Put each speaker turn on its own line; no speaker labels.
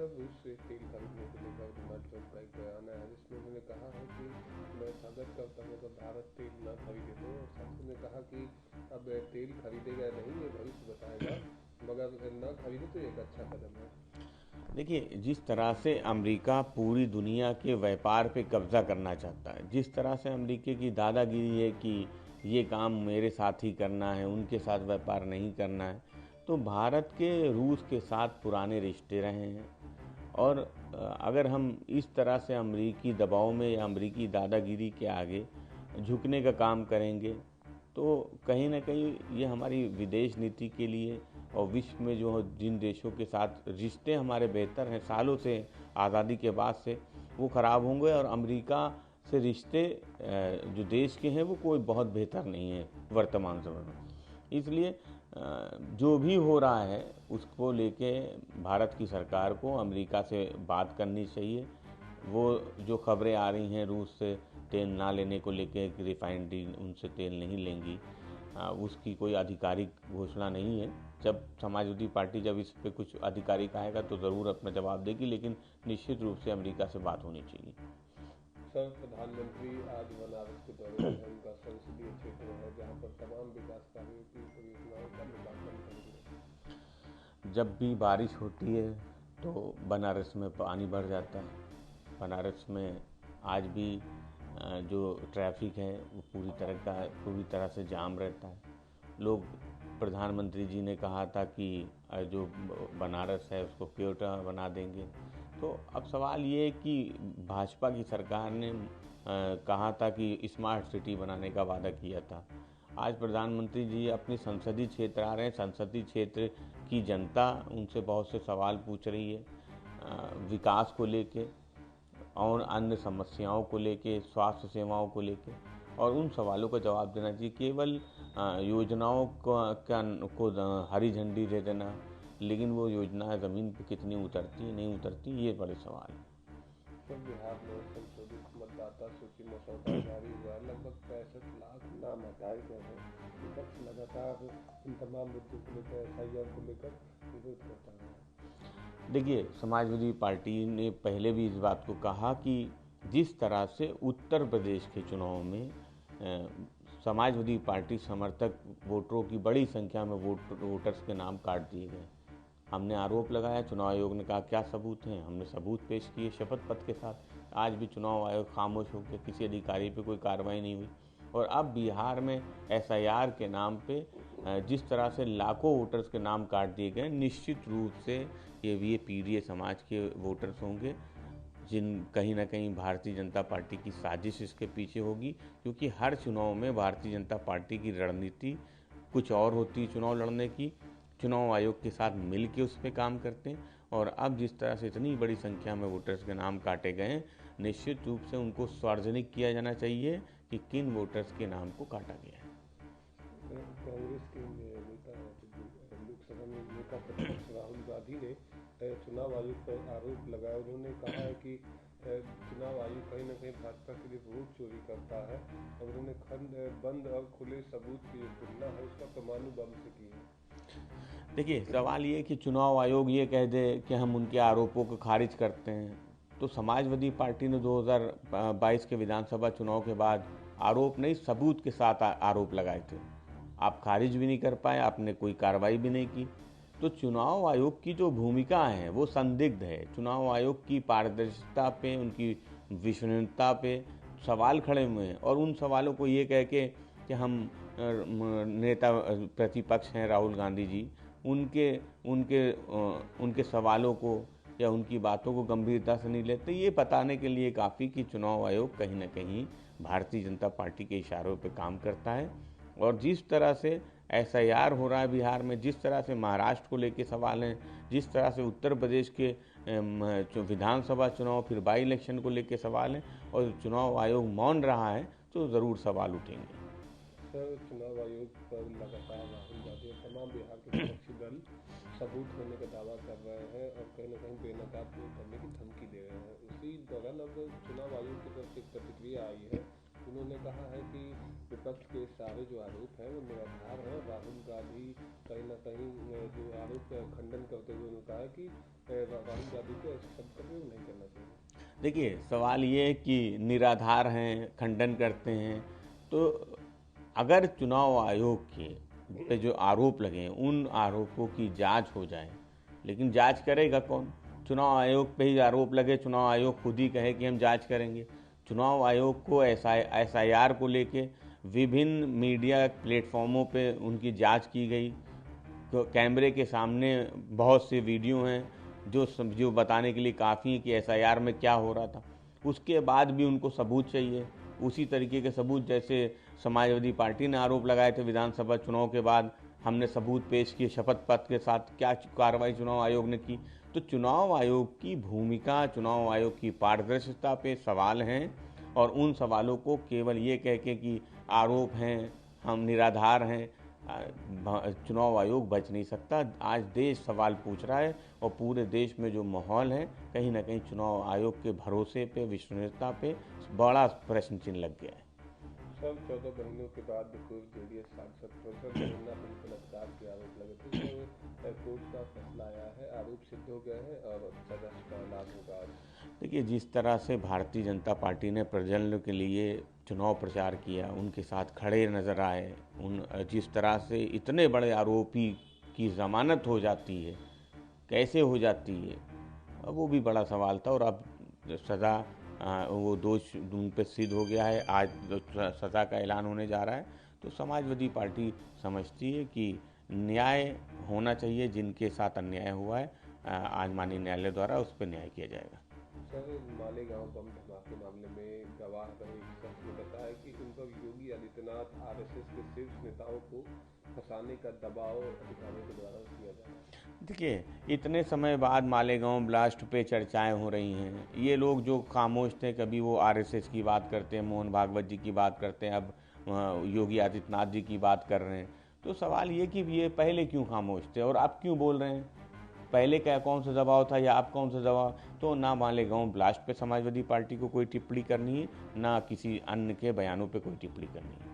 Sir, रूस से तेल खरीदने को लेकर डोनाल्ड ट्रंप का एक बयान आया जिसमें उन्होंने कहा है कि मैं स्वागत करता हूँ अगर भारत तेल न खरीदे तो, और साथ ही उन्होंने कहा कि अब तेल खरीदेगा नहीं ये भविष्य बताएगा, मगर न खरीदे तो ये एक अच्छा कदम है।
देखिए, जिस तरह से अमेरिका पूरी दुनिया के व्यापार पे कब्जा करना चाहता है, जिस तरह से अमेरिका की दादागिरी है कि ये काम मेरे साथ ही करना है, उनके साथ व्यापार नहीं करना है, तो भारत के रूस के साथ पुराने रिश्ते रहे हैं। और अगर हम इस तरह से अमरीकी दबाव में या अमरीकी दादागिरी के आगे झुकने का काम करेंगे तो कहीं ना कहीं ये हमारी विदेश नीति के लिए और विश्व में जो जिन देशों के साथ रिश्ते हमारे बेहतर हैं सालों से आज़ादी के बाद से, वो ख़राब होंगे। और अमेरिका से रिश्ते जो देश के हैं वो कोई बहुत बेहतर नहीं है वर्तमान समय में। इसलिए जो भी हो रहा है उसको लेके भारत की सरकार को अमेरिका से बात करनी चाहिए। वो जो खबरें आ रही हैं रूस से तेल ना लेने को लेके कि रिफाइनरी उनसे तेल नहीं लेंगी, उसकी कोई आधिकारिक घोषणा नहीं है। जब समाजवादी पार्टी जब इस पे कुछ आधिकारिक आएगा तो ज़रूर अपना जवाब देगी, लेकिन निश्चित रूप से अमेरिका से बात होनी चाहिए।
सर, प्रधानमंत्री आज बनारस के दौरे पर हैं, उनका संसदीय क्षेत्र है जहाँ पर तमाम विकास कार्यों की परियोजनाओं का लोकार्पण करेंगे।
जब भी बारिश होती है तो बनारस में पानी भर जाता है। बनारस में आज भी जो ट्रैफिक है वो पूरी तरह से जाम रहता है। लोग, प्रधानमंत्री जी ने कहा था कि जो बनारस है उसको क्योटा बना देंगे। तो अब सवाल ये है कि भाजपा की सरकार ने कहा था कि स्मार्ट सिटी बनाने का वादा किया था। आज प्रधानमंत्री जी अपनी संसदीय क्षेत्र आ रहे हैं, संसदीय क्षेत्र की जनता उनसे बहुत से सवाल पूछ रही है विकास को लेके और अन्य समस्याओं को लेके, स्वास्थ्य सेवाओं को लेके, और उन सवालों का जवाब देना चाहिए। केवल योजनाओं को हरी झंडी दे देना, लेकिन वो योजना ज़मीन पर कितनी उतरती नहीं उतरती, ये बड़े सवाल हैं।
सर, बिहार में संशोधित मतदाता सूची मसौदा जारी हुआ है, लगभग 65 लाख नाम हटाए गए हैं। विपक्ष लगातार इन तमाम मुद्दों को लेकर, एफआईआर को लेकर विरोध करता है।
देखिए, समाजवादी पार्टी ने पहले भी इस बात को कहा कि जिस तरह से उत्तर प्रदेश के चुनाव में समाजवादी पार्टी समर्थक वोटरों की बड़ी संख्या में वोटर्स के नाम काट दिए गए, हमने आरोप लगाया। चुनाव आयोग ने कहा क्या सबूत हैं, हमने सबूत पेश किए शपथ पत्र के साथ। आज भी चुनाव आयोग खामोश हो गया, किसी अधिकारी पे कोई कार्रवाई नहीं हुई। और अब बिहार में एसआईआर के नाम पे जिस तरह से लाखों वोटर्स के नाम काट दिए गए, निश्चित रूप से ये पीड़ित समाज के वोटर्स होंगे जिन कहीं ना कहीं भारतीय जनता पार्टी की साजिश इसके पीछे होगी। क्योंकि हर चुनाव में भारतीय जनता पार्टी की रणनीति कुछ और होती है चुनाव लड़ने की। चुनाव आयोग के साथ मिल के उस पर काम करते हैं। और अब जिस तरह से इतनी बड़ी संख्या में वोटर्स के नाम काटे गए हैं, निश्चित रूप से उनको सार्वजनिक किया जाना चाहिए कि किन वोटर्स के नाम को काटा गया है।
कांग्रेस के नेता, लोकसभा में नेता प्रतिपक्ष राहुल गांधी ने चुनाव आयोग पर आरोप लगाया। उन्होंने कहा है कि चुनाव आयोग कहीं ना कहीं भाजपा के लिए वोट चोरी करता है, और उन्होंने बंद और खुले सबूत की जो तुलना है उसका परमाणु बम से की है।
देखिए, सवाल ये कि चुनाव आयोग ये कह दे कि हम उनके आरोपों को खारिज करते हैं, तो समाजवादी पार्टी ने 2022 के विधानसभा चुनाव के बाद आरोप नहीं सबूत के साथ आरोप लगाए थे। आप खारिज भी नहीं कर पाए, आपने कोई कार्रवाई भी नहीं की। तो चुनाव आयोग की जो भूमिका है वो संदिग्ध है। चुनाव आयोग की पारदर्शिता पे, उनकी विश्वसनीयता पे सवाल खड़े हुए हैं। और उन सवालों को ये कह के कि हम नेता प्रतिपक्ष हैं राहुल गांधी जी, उनके उनके उनके सवालों को या उनकी बातों को गंभीरता से नहीं लेते, ये बताने के लिए काफ़ी कि चुनाव आयोग कहीं ना कहीं भारतीय जनता पार्टी के इशारों पे काम करता है। और जिस तरह से एसआईआर हो रहा है बिहार में, जिस तरह से महाराष्ट्र को लेके सवाल हैं, जिस तरह से उत्तर प्रदेश के विधानसभा चुनाव फिर बाई इलेक्शन को लेके सवाल हैं, और चुनाव आयोग मौन रहा है, तो ज़रूर सवाल उठेंगे।
सर, चुनाव आयोग पर लगातार राहुल गांधी और तमाम बिहार के विपक्षी दल सबूत होने का दावा कर रहे हैं और कहीं ना कहीं बेनकाब करने की धमकी दे रहे हैं। उसी दौरान अब चुनाव आयोग की तरफ से एक प्रतिक्रिया आई है। उन्होंने कहा है कि विपक्ष के सारे जो आरोप हैं वो निराधार हैं। राहुल गांधी कहीं ना कहीं जो आरोप का खंडन करते हुए उन्होंने कहा है कि राहुल गांधी को ऐसे शब्द का प्रयोग नहीं करना चाहिए।
देखिए, सवाल ये है कि निराधार हैं, खंडन करते हैं, तो अगर चुनाव आयोग के पे जो आरोप लगे हैं उन आरोपों की जांच हो जाए, लेकिन जांच करेगा कौन? चुनाव आयोग पे ही आरोप लगे, चुनाव आयोग खुद ही कहे कि हम जांच करेंगे। चुनाव आयोग को SIR को लेके विभिन्न मीडिया प्लेटफॉर्मों पे उनकी जांच की गई। कैमरे के सामने बहुत से वीडियो हैं जो बताने के लिए काफ़ी है कि SIR में क्या हो रहा था। उसके बाद भी उनको सबूत चाहिए। उसी तरीके के सबूत जैसे समाजवादी पार्टी ने आरोप लगाए थे विधानसभा चुनाव के बाद, हमने सबूत पेश किए शपथ पत्र के साथ, क्या कार्रवाई चुनाव आयोग ने की। तो चुनाव आयोग की भूमिका, चुनाव आयोग की पारदर्शिता पे सवाल हैं, और उन सवालों को केवल ये कह के कि आरोप हैं, हम निराधार हैं, चुनाव आयोग बच नहीं सकता। आज देश सवाल पूछ रहा है और पूरे देश में जो माहौल है, कहीं ना कहीं चुनाव आयोग के भरोसे पे, विश्वसनीयता पे बड़ा प्रश्न चिन्ह लग गया है।
सब 14 महीनों के बाद पूर्व JDS सांसद प्रोफेसर जगन्नाथ पर बलात्कार के आरोप लगे थे, तो कोर्ट का फैसला आया है, आरोप सिद्ध हो गए हैं और सजा का ऐलान होगा आज।
देखिए, जिस तरह से भारतीय जनता पार्टी ने प्रज्वल के लिए चुनाव प्रचार किया, उनके साथ खड़े नजर आए, जिस तरह से इतने बड़े आरोपी की जमानत हो जाती है, कैसे हो जाती है, वो भी बड़ा सवाल था। और अब सज़ा, वो दोष उन पे सिद्ध हो गया है, आज सज़ा का ऐलान होने जा रहा है। तो समाजवादी पार्टी समझती है कि न्याय होना चाहिए, जिनके साथ अन्याय हुआ है आज माननीय न्यायालय द्वारा उस पर न्याय किया जाएगा।
सर, मालेगांव बम धमाके मामले में गवाह रहे एक शख्स ने बताया कि उन पर योगी आदित्यनाथ RSS के शीर्ष नेताओं को फंसाने का दबाव अधिकारियों के द्वारा किया जा रहा है।
देखिए, इतने समय बाद मालेगांव ब्लास्ट पे चर्चाएं हो रही हैं। ये लोग जो खामोश थे, कभी वो RSS की बात करते हैं, मोहन भागवत जी की बात करते हैं, अब योगी आदित्यनाथ जी की बात कर रहे हैं। तो सवाल ये कि ये पहले क्यों खामोश थे और अब क्यों बोल रहे हैं? पहले क्या कौन सा दबाव था या अब कौन सा दबाव? तो ना मालेगांव ब्लास्ट पे समाजवादी पार्टी को कोई टिप्पणी करनी है, ना किसी अन्य के बयानों पे कोई टिप्पणी करनी है।